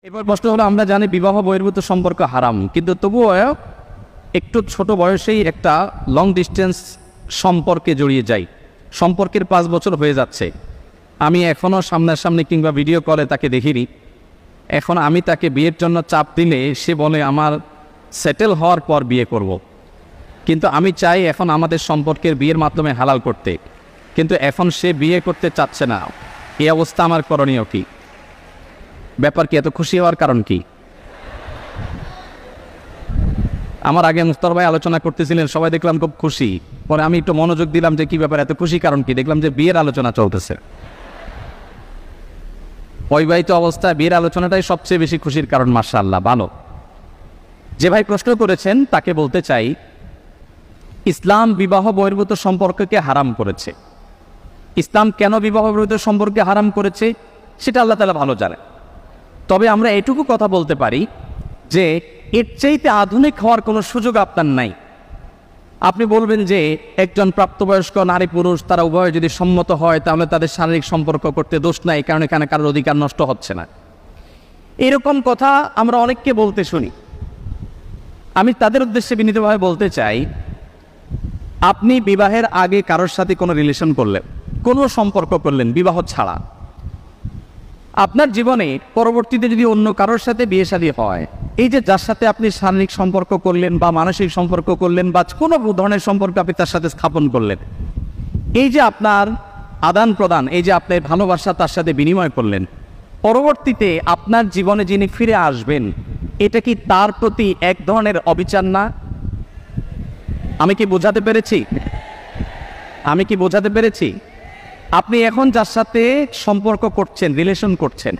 এবার প্রশ্ন হলো, আমরা জানি বিবাহ বহির্ভূত সম্পর্ক হারাম, কিন্তু তবুও একটু ছোট বয়সেই একটা লং ডিস্টেন্স সম্পর্কে জড়িয়ে যাই। সম্পর্কের 5 বছর হয়ে যাচ্ছে, আমি এখনও সামনাসামনি কিংবা ভিডিও কলে তাকে দেখিনি। এখন আমি তাকে বিয়ের জন্য চাপ দিলে সে বলে আমার সেটেল হওয়ার পর বিয়ে করব। কিন্তু আমি চাই এখন আমাদের সম্পর্কের বিয়ের মাধ্যমে হালাল করতে, কিন্তু এখন সে বিয়ে করতে চাচ্ছে না। এই অবস্থা আমার করণীয় কি? ব্যাপার কি? এত খুশি হওয়ার কারণ কি? আমার আগে মুস্তার ভাই আলোচনা করতেছিলেন, সবাই দেখলাম খুব খুশি। পরে আমি একটু মনোযোগ দিলাম যে কি ব্যাপার, এত খুশি কারণ কি? দেখলাম যে বিয়ের আলোচনা চলতেছে। বৈবাহিত অবস্থায় বিয়ের আলোচনাটাই সবচেয়ে বেশি খুশির কারণ। মাশাআল্লাহ, ভালো। যে ভাই প্রশ্ন করেছেন তাকে বলতে চাই, ইসলাম বিবাহ বহির্ভূত সম্পর্ককে হারাম করেছে। ইসলাম কেন বিবাহ বহির্ভূত সম্পর্কে হারাম করেছে সেটা আল্লাহ তাআলা ভালো জানে। তবে আমরা এটুকু কথা বলতে পারি যে এর চাইতে আধুনিক হওয়ার কোনো সুযোগ আপনার নাই। আপনি বলবেন যে একজন প্রাপ্তবয়স্ক নারী পুরুষ তারা উভয় যদি সম্মত হয় তাহলে তাদের শারীরিক সম্পর্ক করতে দোষ নাই, কারণ এখানে কারোর অধিকার নষ্ট হচ্ছে না। এরকম কথা আমরা অনেককে বলতে শুনি। আমি তাদের উদ্দেশ্যে বিনীতভাবে বলতে চাই, আপনি বিবাহের আগে কারোর সাথে কোনো রিলেশন করলেন, কোনো সম্পর্ক করলেন বিবাহ ছাড়া, আপনার জীবনে পরবর্তীতে যদি অন্য কারোর সাথে বিয়ে শাদী হয়, এই যে যার সাথে আপনি শারীরিক সম্পর্ক করলেন বা মানসিক সম্পর্ক করলেন বা কোনো ধরনের সম্পর্ক আপনি তার সাথে স্থাপন করলেন, এই যে আপনার আদান প্রদান, এই যে আপনার ভালোবাসা তার সাথে বিনিময় করলেন, পরবর্তীতে আপনার জীবনে যিনি ফিরে আসবেন, এটা কি তার প্রতি এক ধরনের অবিচার না? আমি কি বোঝাতে পেরেছি? আপনি এখন যার সাথে সম্পর্ক করছেন, রিলেশন করছেন,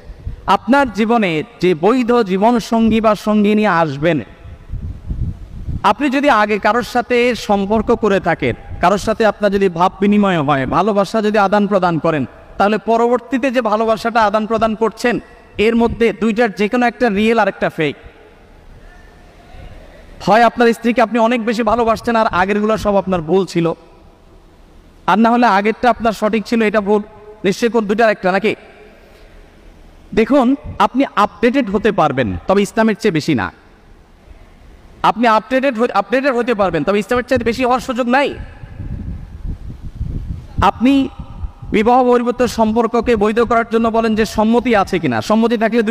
আপনার জীবনে যে বৈধ জীবন সঙ্গী বা সঙ্গিনী আসবেন, আপনি যদি আগে কারোর সাথে সম্পর্ক করে থাকেন, কারোর সাথে আপনার যদি ভাব বিনিময় হয়, ভালোবাসা যদি আদান প্রদান করেন, তাহলে পরবর্তীতে যে ভালোবাসাটা আদান প্রদান করছেন এর মধ্যে দুইটার যে কোনো একটা রিয়েল আর একটা ফেক। হয় আপনার স্ত্রীকে আপনি অনেক বেশি ভালোবাসছেন আর আগেরগুলো সব আপনার ভুল ছিল, আর না হলে আগেরটা আপনার সঠিক ছিল, এটা ভুল। নিশ্চয়ই কোন দুইটার একটা, নাকি? দেখুন, আপনি আপডেটেড হতে পারবেন, তবে ইসলামের চেয়ে বেশি না। আপনি আপডেটেড হতে পারবেন, তবে ইসলামের চেয়ে বেশি হওয়ার সুযোগ নাই। আপনি বিবাহ বহির্ভূত সম্পর্ককে বৈধ করার জন্য বলেন যে সম্মতি আছে কিনা। সম্মতি থাকলে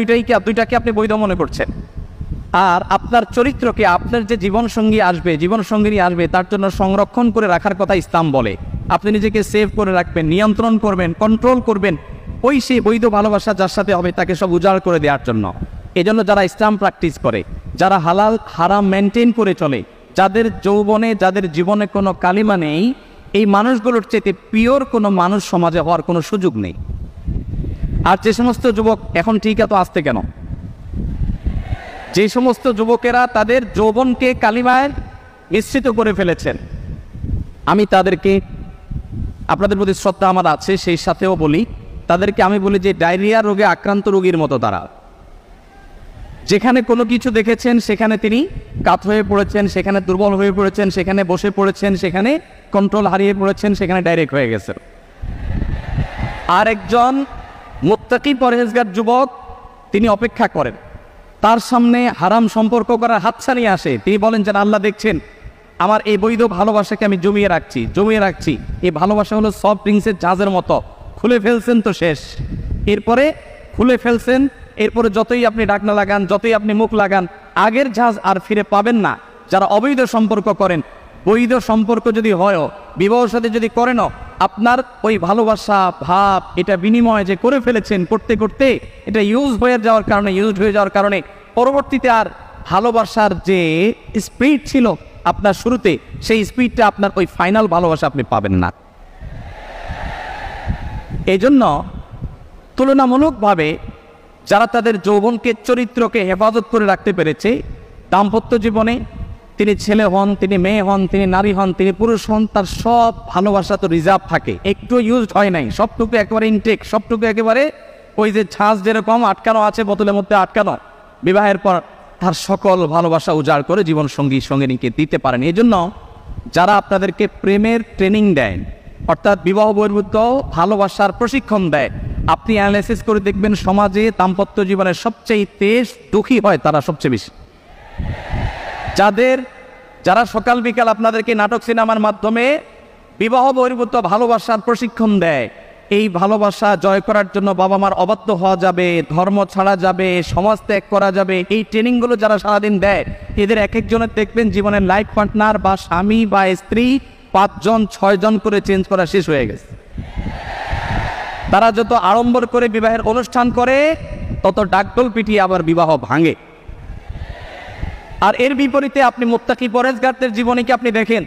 দুইটাকে আপনি বৈধ মনে করছেন। আর আপনার চরিত্রকে, আপনার যে জীবনসঙ্গী আসবে, জীবনসঙ্গিনী আসবে, তার জন্য সংরক্ষণ করে রাখার কথা ইসলাম বলে। আপনি নিজেকে সেভ করে রাখবেন, নিয়ন্ত্রণ করবেন, কন্ট্রোল করবেন, ওই সেই বৈধ ভালোবাসা যার সাথে হবে তাকে সব উজাড় করে দেওয়ার জন্য। এজন্য যারা ইসলাম প্র্যাকটিস করে, যারা হালাল হারাম মেনটেন করে চলে, যাদের যৌবনে, যাদের জীবনে কোনো কালিমা নেই, এই মানুষগুলোর চেয়ে পিওর কোনো মানুষ সমাজে হওয়ার কোনো সুযোগ নেই। আর যে সমস্ত যুবক এখন ঠিক এত আসতে কেন, যে সমস্ত যুবকেরা তাদের যৌবনকে কালিমায় মিশ্রিত করে ফেলেছেন, আমি তাদেরকে, আপনাদের প্রতি শ্রদ্ধা আমার আছে, সেই সাথেও বলি, তাদেরকে আমি বলি যে ডায়রিয়া রোগে আক্রান্ত রোগীর মতো তারা। যেখানে কোনো কিছু দেখেছেন সেখানে তিনি কাত হয়ে পড়েছেন, সেখানে দুর্বল হয়ে পড়েছেন, সেখানে বসে পড়েছেন, সেখানে কন্ট্রোল হারিয়ে পড়েছেন, সেখানে ডাইরেক্ট হয়ে গেছেন। আর একজন মুত্তাকি পরহেজগার যুবক, তিনি অপেক্ষা করেন, তার সামনে হারাম সম্পর্ক করার হাতছানি আসে, তিনি বলেন যে আল্লাহ দেখছেন, আমার এই বৈধ ভালোবাসাকে আমি জমিয়ে রাখছি। এই ভালোবাসা হলো সফট ড্রিঙ্কসের জাহাজের মতো, খুলে ফেলছেন তো শেষ। এরপরে খুলে ফেলছেন, এরপরে যতই আপনি ঢাকনা লাগান, যতই আপনি মুখ লাগান, আগের জাহাজ আর ফিরে পাবেন না। যারা অবৈধ সম্পর্ক করেন, বৈধ সম্পর্ক যদি হয়, বিবাহের সাথে যদি করেনও, আপনার ওই ভালোবাসা ভাব, এটা বিনিময় যে করে ফেলেছেন, করতে করতে এটা ইউজ হয়ে যাওয়ার কারণে পরবর্তীতে আর ভালোবাসার যে স্পিড ছিল আপনার শুরুতে, সেই স্পিডটা আপনার ওই ফাইনাল ভালোবাসা আপনি পাবেন না। এই জন্য তুলনামূলকভাবে যারা তাদের যৌবনকে, চরিত্রকে হেফাজত করে রাখতে পেরেছে, দাম্পত্য জীবনে তিনি ছেলে হন, তিনি মেয়ে হন, তিনি নারী হন, তিনি পুরুষ হন, তার সব ভালোবাসা তো রিজার্ভ থাকে, একটু ইউজড হয় নাই, সবটুকু একেবারে ইনটেক, সবটুকু একেবারে ওই যে ছাঁচ যেরকম আটকানো আছে বোতলের মধ্যে আটকানো, বিবাহের পর তার সকল ভালোবাসা উজাড় করে জীবন সঙ্গিনীকে দিতে পারেন। এই জন্য যারা আপনাদেরকে প্রেমের ট্রেনিং দেয়, অর্থাৎ বিবাহ বহির্ভূত ভালোবাসার প্রশিক্ষণ দেয়, আপনি অ্যানালাইসিস করে দেখবেন সমাজে দাম্পত্য জীবনের সবচেয়ে দুঃখী হয় তারা সবচেয়ে বেশি। যারা সকাল বিকাল আপনাদেরকে নাটক সিনেমার মাধ্যমে বিবাহ বহির্ভূত ভালোবাসার প্রশিক্ষণ দেয়, এই ভালোবাসা জয় করার জন্য বাবা মার অবাধ্য হওয়া যাবে, ধর্ম ছাড়া যাবে, সমাজ ত্যাগ করা যাবে, এই ট্রেনিংগুলো যারা সারাদিন দেয় এদের এক একজনের দেখবেন জীবনের লাইফ পার্টনার বা স্বামী বা স্ত্রী 5 জন 6 জন করে চেঞ্জ করা শেষ হয়ে গেছে। তারা যত আড়ম্বর করে বিবাহের অনুষ্ঠান করে তত ডাকডোল পিটিয়ে আবার বিবাহ ভাঙে। আর এর বিপরীতে আপনি মুত্তাকি পরেজগারদের জীবনে কি আপনি দেখেন,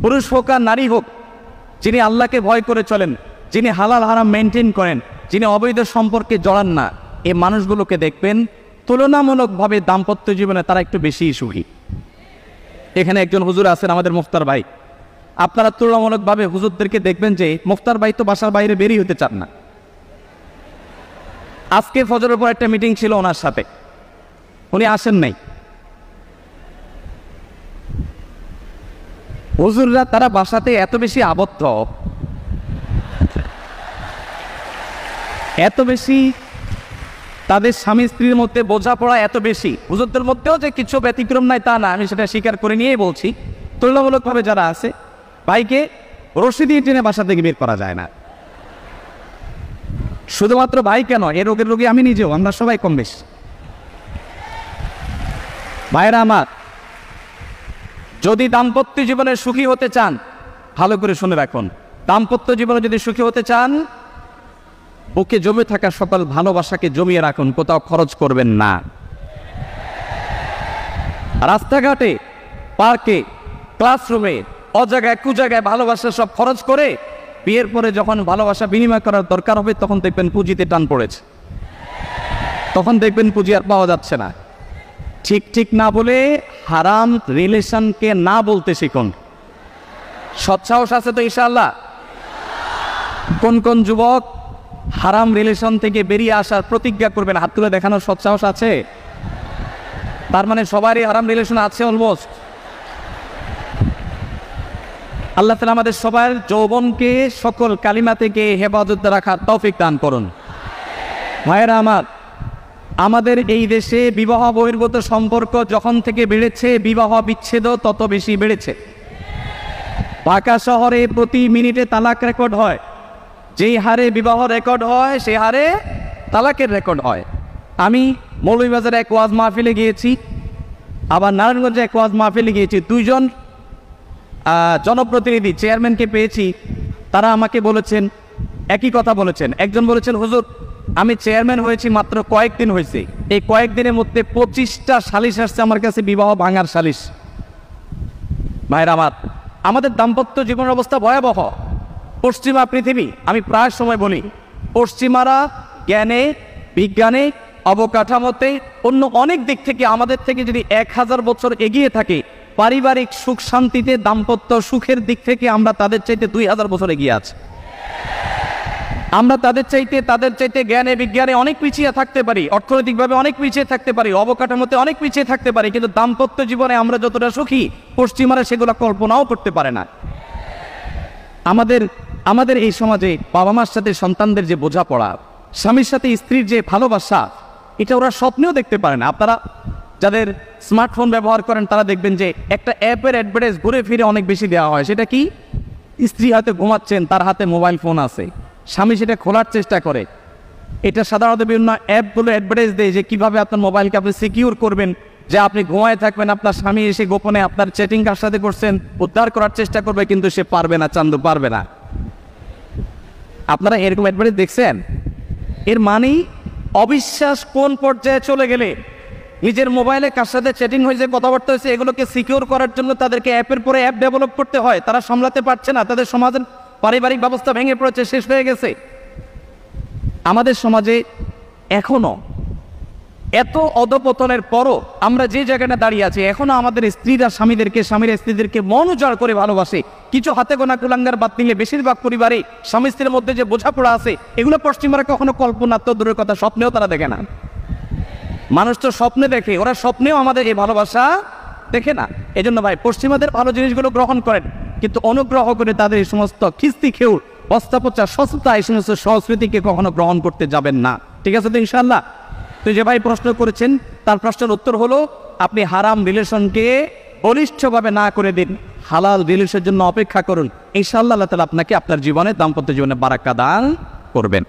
পুরুষ হোক আর নারী হোক, যিনি আল্লাহকে ভয় করে চলেন, যিনি হালাল হারাম মেনটেন করেন, যিনি অবৈধ সম্পর্কে জড়ান না, এই মানুষগুলোকে দেখবেন তুলনামূলকভাবে দাম্পত্য জীবনে তারা একটু বেশি সুখী। এখানে একজন হুজুর আছেন আমাদের মুফতার ভাই, আপনারা তুলনামূলকভাবে হুজুরদেরকে দেখবেন যে মুফতার ভাই তো বাসার বাইরে বেরিয়ে হতে চান না। আজকে ফজরের পর একটা মিটিং ছিল ওনার সাথে, উনি আসেন নাই। হুজুররা তারা বাসাতে এত বেশি আবদ্ধ, এত বেশি তাদের স্বামী স্ত্রীর মধ্যে বোঝাপড়া এত বেশি, হুজুরদের মধ্যেও যে কিছু ব্যতিক্রম নাই তা না, আমি সেটা স্বীকার করে নিয়েই বলছি। তুলনামূলকভাবে যারা আছে, ভাইকে রশি দিয়ে টেনে বাসা থেকে বের করা যায় না। শুধুমাত্র ভাই কেন, এ রোগের রোগী আমি নিজেও, আমরা সবাই কম বেশি। ভাইরা আমার, যদি দাম্পত্য জীবনে সুখী হতে চান, ভালো করে শুনে রাখুন, দাম্পত্য জীবনে যদি সুখী হতে চান, বুকে জমে থাকা সকল ভালোবাসাকে জমিয়ে রাখুন, কোথাও খরচ করবেন না। রাস্তাঘাটে, পার্কে, ক্লাসরুমে, অজায়গায় কুজায়গায় ভালোবাসা সব খরচ করে বিয়ের পরে যখন ভালোবাসা বিনিময় করার দরকার হবে তখন দেখবেন পুঁজিতে টান পড়েছে, তখন দেখবেন পুঁজি আর পাওয়া যাচ্ছে না। ঠিক ঠিক না বলে হারাম রিলেশনকে না বলতে শিখুন। সৎসাহস আছে তো ইনশাআল্লাহ? কোন কোন যুবক হারাম রিলেশন থেকে বেরিয়ে আসার প্রতিজ্ঞা করবেন, হাত তুলে দেখানোর সৎসাহস আছে? তার মানে সবারই হারাম রিলেশন আছে অলমোস্ট। আল্লাহ তাআলা আমাদের সবার যৌবনকে সকল কালিমা থেকে হেফাজত রাখার তৌফিক দান করুন। ভাইয়েরা আমার, আমাদের এই দেশে বিবাহ বহির্ভূত সম্পর্ক যখন থেকে বেড়েছে, বিবাহ বিচ্ছেদও তত বেশি বেড়েছে। ঢাকা শহরে প্রতি মিনিটে তালাক রেকর্ড হয়, যেই হারে বিবাহ রেকর্ড হয় সেই হারে তালাকের রেকর্ড হয়। আমি মৌলভীবাজারে এক ওয়াজ মাহফিলে গিয়েছি, আবার নারায়ণগঞ্জে এক ওয়াজ মাহফিলে গিয়েছি। 2 জন জনপ্রতিনিধি চেয়ারম্যানকে পেয়েছি, তারা আমাকে বলেছেন, একই কথা বলেছেন। একজন বলেছেন, হুজুর আমি চেয়ারম্যান হয়েছি মাত্র কয়েকদিন হয়েছে, এই কয়েকদিনের মধ্যে 25টা সালিশ আসছে আমার কাছে, বিবাহ ভাঙার সালিশ। ভাইরা আমার, আমাদের দাম্পত্য জীবনের অবস্থা ভয়াবহ। পশ্চিমা পৃথিবী, আমি প্রায় সময় বলি, পশ্চিমারা জ্ঞানে, বিজ্ঞানে, অবকাঠামোতে, অন্য অনেক দিক থেকে আমাদের থেকে যদি 1000 বছর এগিয়ে থাকে, পারিবারিক সুখ শান্তিতে, দাম্পত্য সুখের দিক থেকে আমরা তাদের চাইতে 2000 বছর এগিয়ে আছি। আমরা তাদের চাইতে জ্ঞানে বিজ্ঞানে অনেক পিছিয়ে থাকতে পারি, অর্থনৈতিকভাবে অনেক পিছিয়ে থাকতে পারি, অবকাঠামোতে অনেক পিছিয়ে থাকতে পারি, কিন্তু দাম্পত্য জীবনে আমরা যতটা সুখী পশ্চিমারা সেগুলো কল্পনাও করতে পারে না। আমাদের এই সমাজে বাবা মার সাথে সন্তানদের যে বোঝাপড়া, স্বামীর সাথে স্ত্রীর যে ভালোবাসা, এটা ওরা স্বপ্নেও দেখতে পারে না। আপনারা যাদের স্মার্টফোন ব্যবহার করেন তারা দেখবেন যে একটা অ্যাপের অ্যাডভার্টাইজ ঘুরে ফিরে অনেক বেশি দেওয়া হয়। সেটা কি? স্ত্রী হাতে ঘুমাচ্ছেন, তার হাতে মোবাইল ফোন আছে, স্বামী সেটা খোলার চেষ্টা করে। এটা সাধারণত বিভিন্ন অ্যাপগুলো অ্যাডভার্টাইজ দেয় যে কীভাবে আপনার মোবাইলকে আপনি সিকিউর করবেন, যে আপনি ঘুমায় থাকবেন, আপনার স্বামী এসে গোপনে আপনার চ্যাটিং কার সাথে করছেন উদ্ধার করার চেষ্টা করবে, কিন্তু সে পারবে না, চান্দু পারবে না। আপনারা এরকম অ্যাডভার্টাইজ দেখছেন? এর মানেই অবিশ্বাস কোন পর্যায়ে চলে গেলে নিজের মোবাইলে কার সাথে চ্যাটিং হয়েছে, কথাবার্তা হয়েছে, এগুলোকে সিকিউর করার জন্য তাদেরকে অ্যাপের পরে অ্যাপ ডেভেলপ করতে হয়। তারা সামলাতে পারছে না, তাদের সমাজের পারিবারিক ব্যবস্থা ভেঙে পড়েছে, শেষ হয়ে গেছে। আমাদের সমাজে এখনো এত অধপতনের পরও আমরা যে জায়গাটা দাঁড়িয়ে আছি, এখনো আমাদের স্ত্রীরা স্বামীরা স্ত্রীদেরকে মন উজাড় করে ভালোবাসে। কিছু হাতে গোনা কুলাঙ্গার বাদ দিলে বেশিরভাগ পরিবারে স্বামী স্ত্রীর মধ্যে যে বোঝাপড়া আছে, এগুলো পশ্চিমারা কখনো কল্পনা তো দূরের কথা, স্বপ্নেও তারা দেখে না। মানুষ তো স্বপ্নে দেখে, ওরা স্বপ্নেও আমাদের এই ভালোবাসা দেখে না। এজন্য ভাই, পশ্চিমাদের ভালো জিনিসগুলো গ্রহণ করেন, কিন্তু অনুগ্রহ করে তাদের এই সমস্ত খিস্তি খেউর বস্তা পচা সস্তা এই সমস্ত সংস্কৃতিকে কখনো গ্রহণ করতে যাবেন না। ঠিক আছে তো ইনশাআল্লাহ? তো যে ভাই প্রশ্ন করেছেন তার প্রশ্নের উত্তর হলো, আপনি হারাম রিলেশনকে বলিষ্ঠভাবে না করে দিন, হালাল রিলেশনের জন্য অপেক্ষা করুন। ইনশাআল্লাহ আল্লাহ তাআলা আপনাকে আপনার জীবনে দাম্পত্য জীবনে বারাকা দান করবেন।